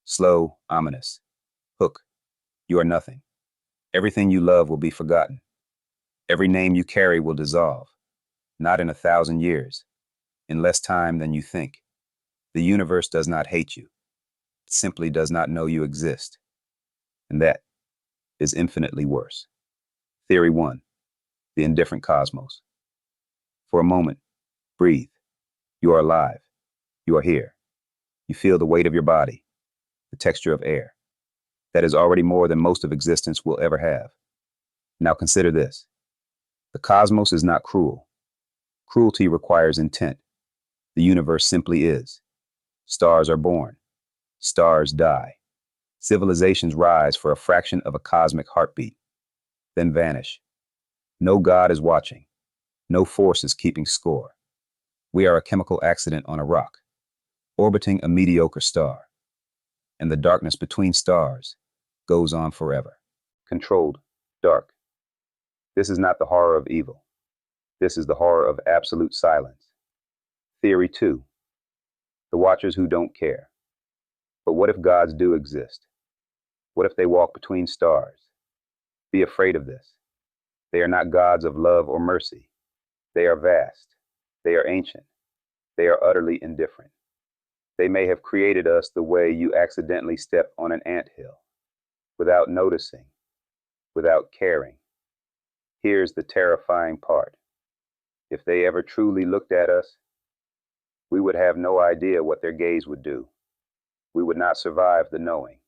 Slow, ominous. Hook. You are nothing. Everything you love will be forgotten. Every name you carry will dissolve. Not in 1,000 years. In less time than you think. The universe does not hate you. It simply does not know you exist. And that is infinitely worse. Theory 1. The indifferent cosmos. For a moment, breathe. You are alive. You are here. You feel the weight of your body, the texture of air. That is already more than most of existence will ever have. Now consider this. The cosmos is not cruel. Cruelty requires intent. The universe simply is. Stars are born. Stars die. Civilizations rise for a fraction of a cosmic heartbeat, then vanish. No God is watching. No force is keeping score. We are a chemical accident on a rock, orbiting a mediocre star. And the darkness between stars goes on forever. Controlled, dark. This is not the horror of evil. This is the horror of absolute silence. Theory 2. The watchers who don't care. But what if gods do exist? What if they walk between stars? Be afraid of this. They are not gods of love or mercy. They are vast. They are ancient. They are utterly indifferent. They may have created us the way you accidentally step on an anthill, without noticing, without caring. Here's the terrifying part. If they ever truly looked at us, we would have no idea what their gaze would do. We would not survive the knowing.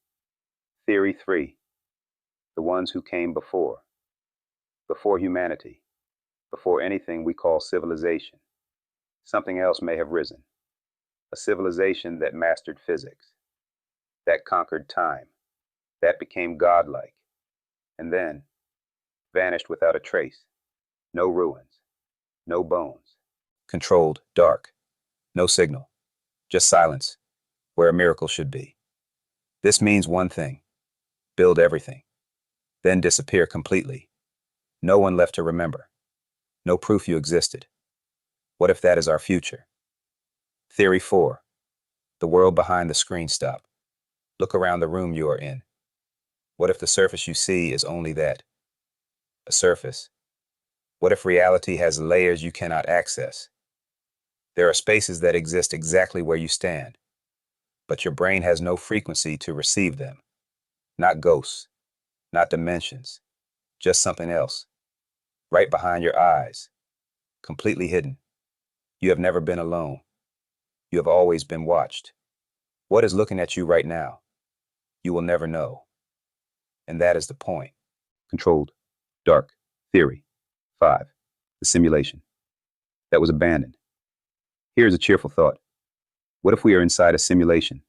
Theory 3. The ones who came before humanity, before anything we call civilization. Something else may have risen. A civilization that mastered physics, that conquered time, that became godlike, and then vanished without a trace. No ruins, no bones. Controlled, dark, no signal, just silence, where a miracle should be. This means one thing: build everything, then disappear completely. No one left to remember. No proof you existed. What if that is our future? Theory 4. The world behind the screen stop. Look around the room you are in. What if the surface you see is only that? A surface. What if reality has layers you cannot access? There are spaces that exist exactly where you stand, but your brain has no frequency to receive them. Not ghosts, not dimensions, just something else. Right behind your eyes, completely hidden. You have never been alone. You have always been watched. What is looking at you right now? You will never know. And that is the point. Controlled, dark, theory. 5. The simulation that was abandoned. Here's a cheerful thought. What if we are inside a simulation?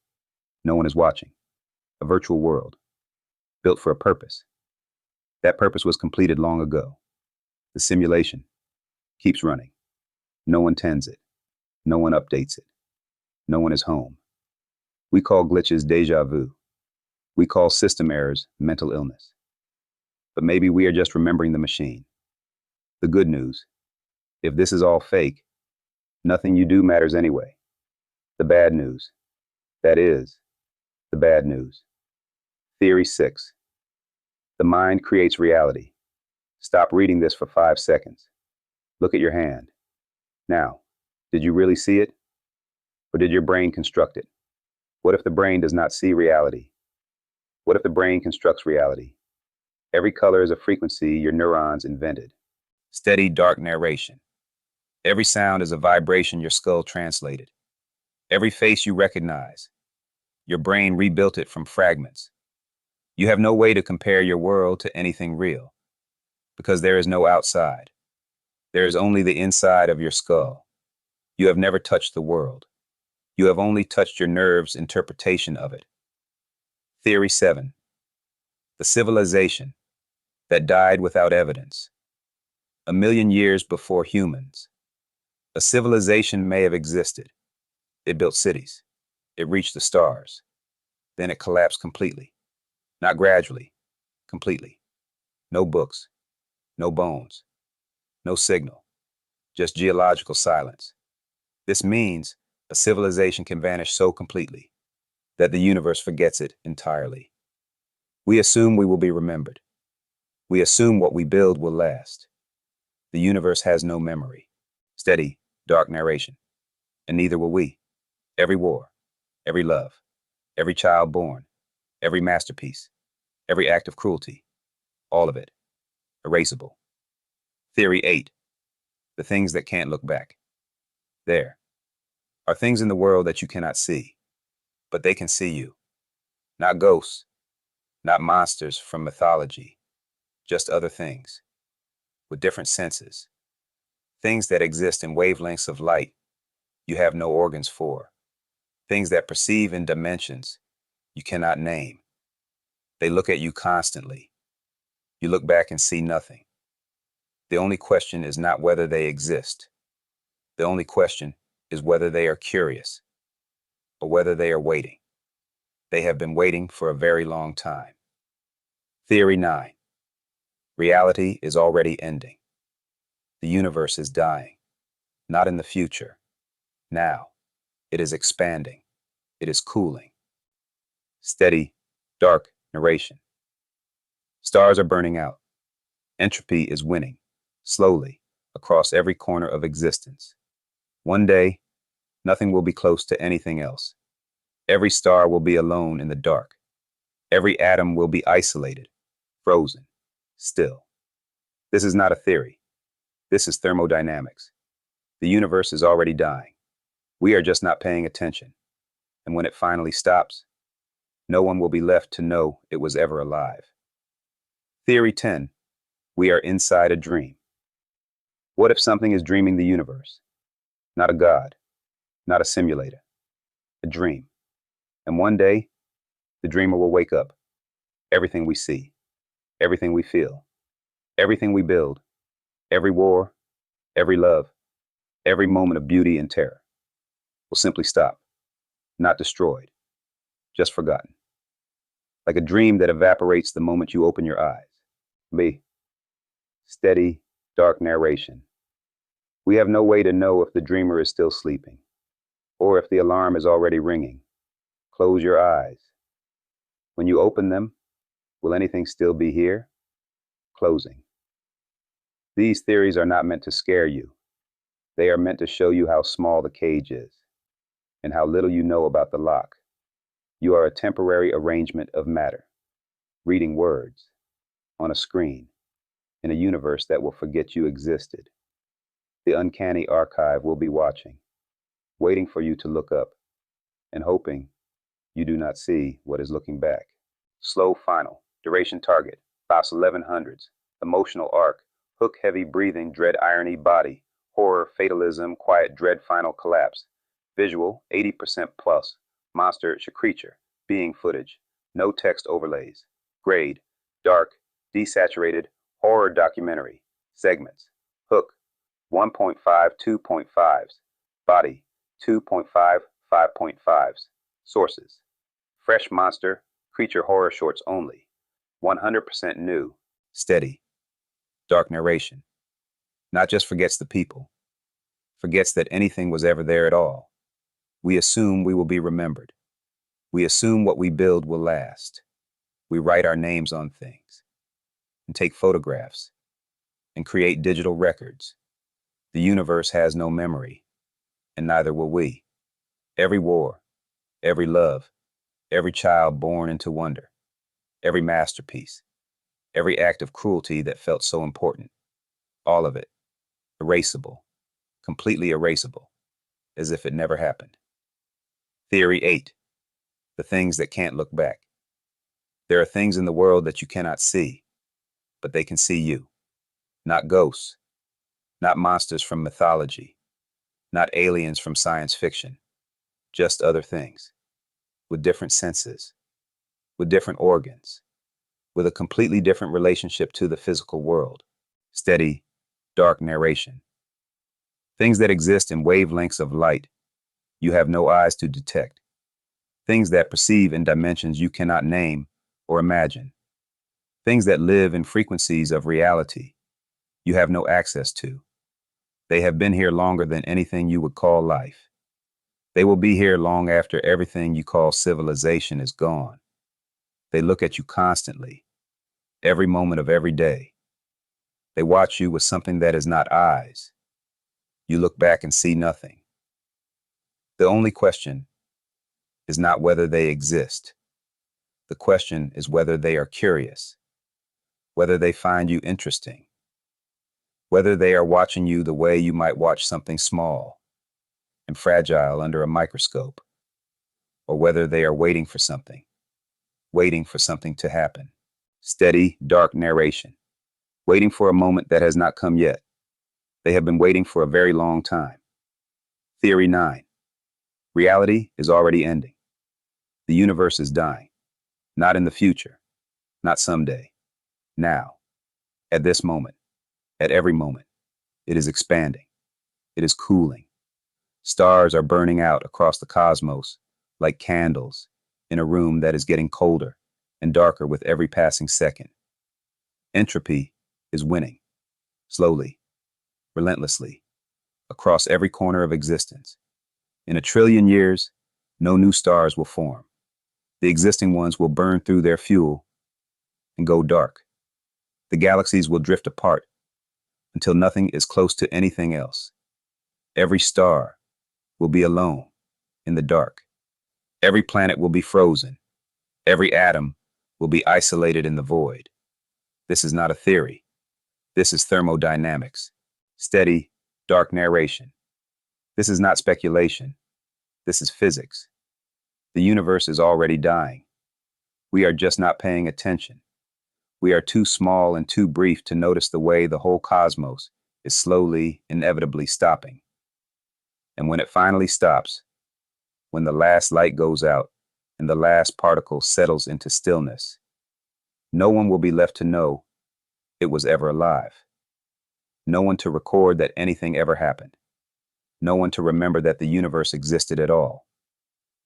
No one is watching. A virtual world, built for a purpose. That purpose was completed long ago. The simulation keeps running. No one tends it. No one updates it. No one is home. We call glitches déjà vu. We call system errors mental illness. But maybe we are just remembering the machine. The good news: if this is all fake, nothing you do matters anyway. The bad news: that is, the bad news. Theory 6. The mind creates reality. Stop reading this for 5 seconds. Look at your hand. Now, did you really see it? Or did your brain construct it? What if the brain does not see reality? What if the brain constructs reality? Every color is a frequency your neurons invented. Steady, dark narration. Every sound is a vibration your skull translated. Every face you recognize, your brain rebuilt it from fragments. You have no way to compare your world to anything real, because there is no outside. There is only the inside of your skull. You have never touched the world. You have only touched your nerves' interpretation of it. Theory 7. The civilization that died without evidence. 1,000,000 years before humans, a civilization may have existed. It built cities. It reached the stars. Then it collapsed completely. Not gradually, completely. No books, no bones, no signal, just geological silence. This means a civilization can vanish so completely that the universe forgets it entirely. We assume we will be remembered. We assume what we build will last. The universe has no memory. Steady, dark narration. And neither will we. Every war, every love, every child born, every masterpiece, every act of cruelty, all of it, erasable. Theory 8. The things that can't look back. There are things in the world that you cannot see, but they can see you. Not ghosts, not monsters from mythology, just other things, with different senses. Things that exist in wavelengths of light you have no organs for. Things that perceive in dimensions you cannot name. They look at you constantly. You look back and see nothing. The only question is not whether they exist. The only question is whether they are curious or whether they are waiting. They have been waiting for a very long time. Theory 9. Reality is already ending. The universe is dying, not in the future. Now, it is expanding. It is cooling. Steady, dark narration. Stars are burning out. Entropy is winning, slowly, across every corner of existence. One day, nothing will be close to anything else. Every star will be alone in the dark. Every atom will be isolated, frozen, still. This is not a theory. This is thermodynamics. The universe is already dying. We are just not paying attention. And when it finally stops, no one will be left to know it was ever alive. Theory 10. We are inside a dream. What if something is dreaming the universe? Not a god, not a simulator, a dream. And one day, the dreamer will wake up. Everything we see, everything we feel, everything we build, every war, every love, every moment of beauty and terror will simply stop, not destroyed, just forgotten. Like a dream that evaporates the moment you open your eyes. B. Steady, dark narration. We have no way to know if the dreamer is still sleeping, or if the alarm is already ringing. Close your eyes. When you open them, will anything still be here? Closing. These theories are not meant to scare you. They are meant to show you how small the cage is, and how little you know about the lock. You are a temporary arrangement of matter, reading words, on a screen, in a universe that will forget you existed. The Uncanny Archive will be watching, waiting for you to look up, and hoping you do not see what is looking back. Slow final, duration target, Boss 1100s, emotional arc, hook heavy breathing, dread irony body, horror, fatalism, quiet dread final collapse. Visual, 80% plus, monster, creature, being footage, no text overlays. Grade, dark, desaturated, horror documentary. Segments, hook, 1.5, 2.5s. Body, 2.5, 5.5s. Sources, Fresh Monster, Creature Horror Shorts Only. 100% new. Steady, dark narration. Not just forgets the people, forgets that anything was ever there at all. We assume we will be remembered. We assume what we build will last. We write our names on things and take photographs and create digital records. The universe has no memory, and neither will we. Every war, every love, every child born into wonder, every masterpiece, every act of cruelty that felt so important, all of it, erasable, completely erasable, as if it never happened. Theory 8. The things that can't look back. There are things in the world that you cannot see, but they can see you. Not ghosts, not monsters from mythology, not aliens from science fiction, just other things, with different senses, with different organs, with a completely different relationship to the physical world. Steady, dark narration. Things that exist in wavelengths of light you have no eyes to detect. Things that perceive in dimensions you cannot name or imagine. Things that live in frequencies of reality you have no access to. They have been here longer than anything you would call life. They will be here long after everything you call civilization is gone. They look at you constantly, every moment of every day. They watch you with something that is not eyes. You look back and see nothing. The only question is not whether they exist. The question is whether they are curious, whether they find you interesting, whether they are watching you the way you might watch something small and fragile under a microscope, or whether they are waiting for something to happen. Steady, dark narration, waiting for a moment that has not come yet. They have been waiting for a very long time. Theory 9. Reality is already ending. The universe is dying. Not in the future, not someday. Now, at this moment, at every moment, it is expanding. It is cooling. Stars are burning out across the cosmos like candles in a room that is getting colder and darker with every passing second. Entropy is winning, slowly, relentlessly, across every corner of existence. In 1 trillion years, no new stars will form. The existing ones will burn through their fuel and go dark. The galaxies will drift apart until nothing is close to anything else. Every star will be alone in the dark. Every planet will be frozen. Every atom will be isolated in the void. This is not a theory. This is thermodynamics. Steady, dark narration. This is not speculation. This is physics. The universe is already dying. We are just not paying attention. We are too small and too brief to notice the way the whole cosmos is slowly, inevitably stopping. And when it finally stops, when the last light goes out and the last particle settles into stillness, no one will be left to know it was ever alive. No one to record that anything ever happened. No one to remember that the universe existed at all.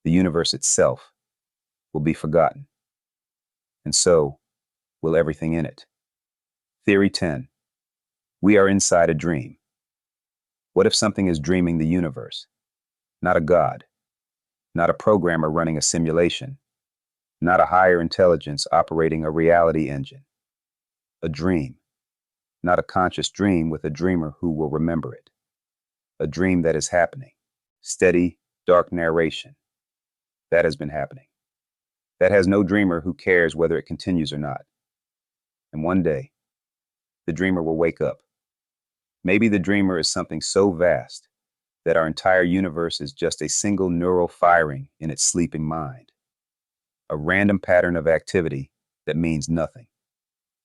The universe itself will be forgotten. And so will everything in it. Theory 10. We are inside a dream. What if something is dreaming the universe? Not a god, not a programmer running a simulation, not a higher intelligence operating a reality engine. A dream, not a conscious dream with a dreamer who will remember it. A dream that is happening. Steady, dark narration. That has been happening. That has no dreamer who cares whether it continues or not. And one day, the dreamer will wake up. Maybe the dreamer is something so vast that our entire universe is just a single neural firing in its sleeping mind. A random pattern of activity that means nothing.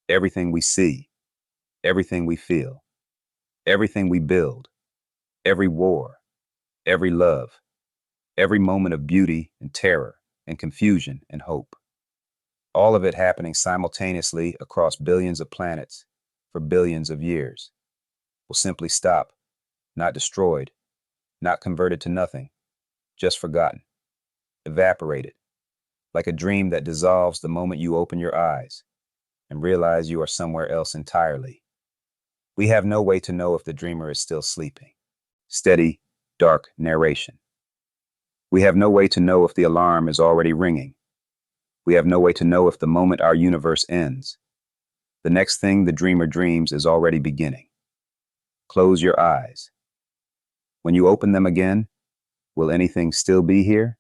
Everything we see, everything we feel, everything we build, every war, every love, every moment of beauty and terror and confusion and hope. All of it happening simultaneously across billions of planets for billions of years, will simply stop, not destroyed, not converted to nothing, just forgotten, evaporated, like a dream that dissolves the moment you open your eyes and realize you are somewhere else entirely. We have no way to know if the dreamer is still sleeping. Steady, dark narration. We have no way to know if the alarm is already ringing. We have no way to know if the moment our universe ends, the next thing the dreamer dreams is already beginning. Close your eyes. When you open them again, will anything still be here?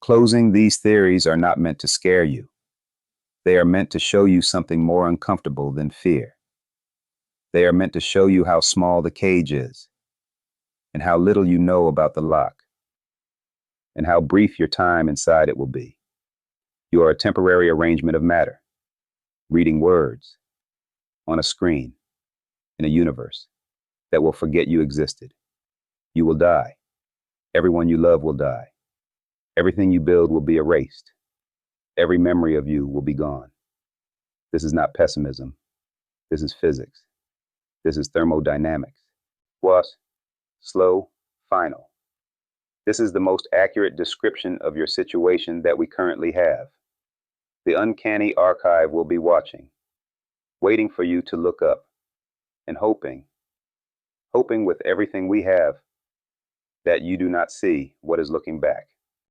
Closing these theories are not meant to scare you. They are meant to show you something more uncomfortable than fear. They are meant to show you how small the cage is, and how little you know about the lock, and how brief your time inside it will be. You are a temporary arrangement of matter, reading words on a screen in a universe that will forget you existed. You will die. Everyone you love will die. Everything you build will be erased. Every memory of you will be gone. This is not pessimism. This is physics. This is thermodynamics. Was, slow, final. This is the most accurate description of your situation that we currently have. The Uncanny Archive will be watching, waiting for you to look up, and hoping with everything we have, that you do not see what is looking back.